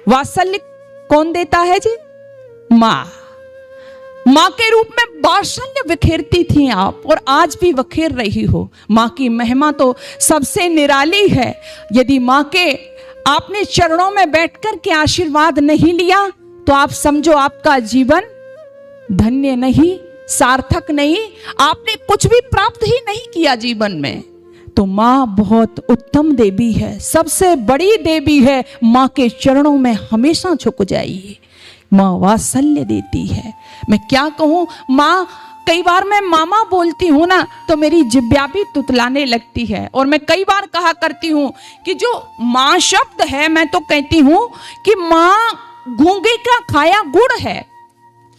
वात्सल्य कौन देता है जी? माँ। माँ के रूप में वात्सल्य बिखेरती थी आप, और आज भी बिखेर रही हो। माँ की महिमा तो सबसे निराली है। यदि माँ के आपने चरणों में बैठकर के आशीर्वाद नहीं लिया तो आप समझो आपका जीवन धन्य नहीं, सार्थक नहीं, आपने कुछ भी प्राप्त ही नहीं किया जीवन में। तो माँ बहुत उत्तम देवी है, सबसे बड़ी देवी है। माँ के चरणों में हमेशा झुक जाइए। माँ वात्सल्य देती है। मैं क्या कहूँ, माँ, कई बार मैं मामा बोलती हूँ ना तो मेरी जिब्या भी तुतलाने लगती है। और मैं कई बार कहा करती हूँ कि जो माँ शब्द है, मैं तो कहती हूँ कि माँ गूंगे का खाया गुड़ है,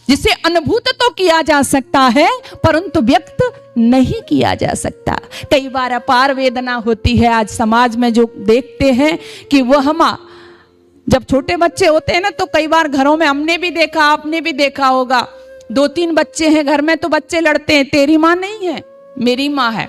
जिसे अनुभूत तो किया जा सकता है परंतु व्यक्त नहीं किया जा सकता। कई बार अपार वेदना होती है। आज समाज में जो देखते हैं कि वह माँ, जब छोटे बच्चे होते हैं ना तो कई बार घरों में हमने भी देखा, आपने भी देखा होगा, 2-3 बच्चे हैं घर में तो बच्चे लड़ते हैं, तेरी माँ नहीं है, मेरी माँ है।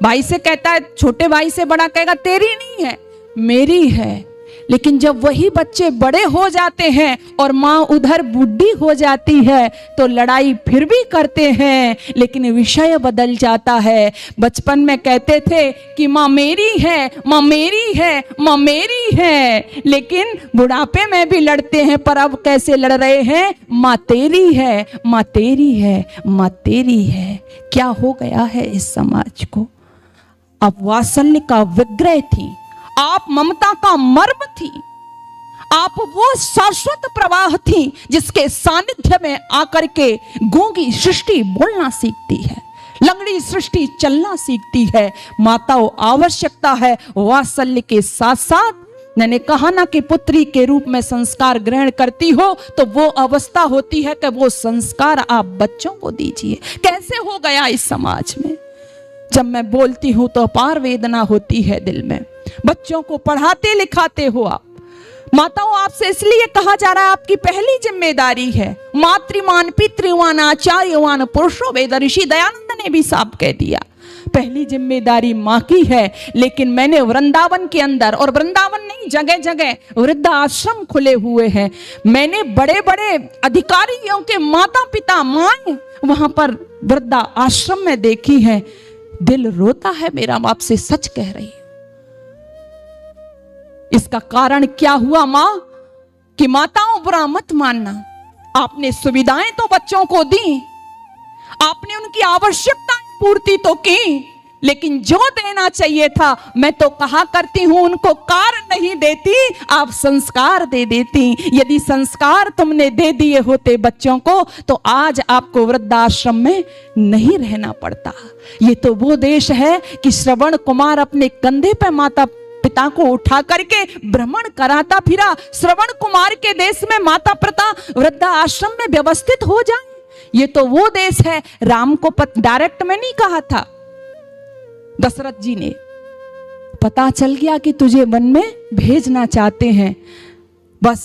भाई से कहता है, छोटे भाई से बड़ा कहेगा तेरी नहीं है, मेरी है। लेकिन जब वही बच्चे बड़े हो जाते हैं और माँ उधर बूढ़ी हो जाती है तो लड़ाई फिर भी करते हैं, लेकिन विषय बदल जाता है। बचपन में कहते थे कि माँ मेरी है, माँ मेरी है, माँ मेरी है, लेकिन बुढ़ापे में भी लड़ते हैं। पर अब कैसे लड़ रहे हैं? माँ तेरी है, माँ तेरी है, माँ तेरी है। क्या हो गया है इस समाज को? अब वात्सल्य का विग्रह थी आप, ममता का मर्म थी आप, वो शाश्वत प्रवाह थी जिसके सानिध्य में आकर के गूंगी सृष्टि बोलना सीखती है, लंगड़ी सृष्टि चलना सीखती है। माताओं, आवश्यकता है वात्सल्य के साथ साथ मैंने कहा ना कि पुत्री के रूप में संस्कार ग्रहण करती हो तो वो अवस्था होती है कि वो संस्कार आप बच्चों को दीजिए। कैसे हो गया इस समाज में? जब मैं बोलती हूं तो अपार वेदना होती है दिल में। बच्चों को पढ़ाते लिखाते हो आप, माताओं, आपसे इसलिए कहा जा रहा है आपकी पहली जिम्मेदारी है मातृमान पितृवान आचार्यवान पुरुषो वेद। ऋषि दयानंद ने भी साफ कह दिया, पहली जिम्मेदारी माँ की है। लेकिन मैंने वृंदावन के अंदर, और वृंदावन नहीं जगह जगह वृद्ध आश्रम खुले हुए हैं, मैंने बड़े बड़े अधिकारियों के माता पिता माँ वहां पर वृद्ध आश्रम में देखी है। दिल रोता है मेरा, आपसे सच कह रही हूं। इसका कारण क्या हुआ मां? कि माताओं, बुरा मत मानना, आपने सुविधाएं तो बच्चों को दी, आपने उनकी आवश्यकताएं पूर्ति तो की, लेकिन जो देना चाहिए था, मैं तो कहा करती हूं उनको कार नहीं देती, आप संस्कार दे देती। यदि संस्कार तुमने दे दिए होते बच्चों को तो आज आपको वृद्धाश्रम में नहीं रहना पड़ता। ये तो वो देश है कि श्रवण कुमार अपने कंधे पर माता पिता को उठा करके भ्रमण कराता फिरा। श्रवण कुमार के देश में माता पिता वृद्धा आश्रम में व्यवस्थित हो जाए। ये तो वो देश है। राम को डायरेक्ट में नहीं कहा था, दशरथ जी ने, पता चल गया कि तुझे वन में भेजना चाहते हैं, बस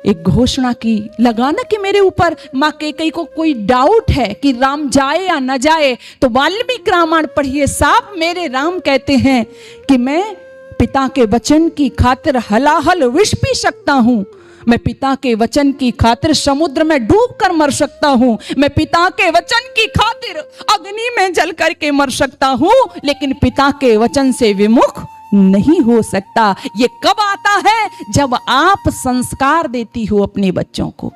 एक घोषणा की, लगाना कि मेरे ऊपर माँ कैकेयी को कोई डाउट है कि राम जाए या न जाए तो वाल्मीकि रामायण पढ़िए, साफ मेरे राम कहते हैं कि मैं पिता के वचन की खातिर हलाहल विष पी सकता हूं, मैं पिता के वचन की खातिर समुद्र में डूब कर मर सकता हूं, मैं पिता के वचन की खातिर अग्नि में जल करके मर सकता हूं, लेकिन पिता के वचन से विमुख नहीं हो सकता। ये कब आता है? जब आप संस्कार देती हो अपने बच्चों को।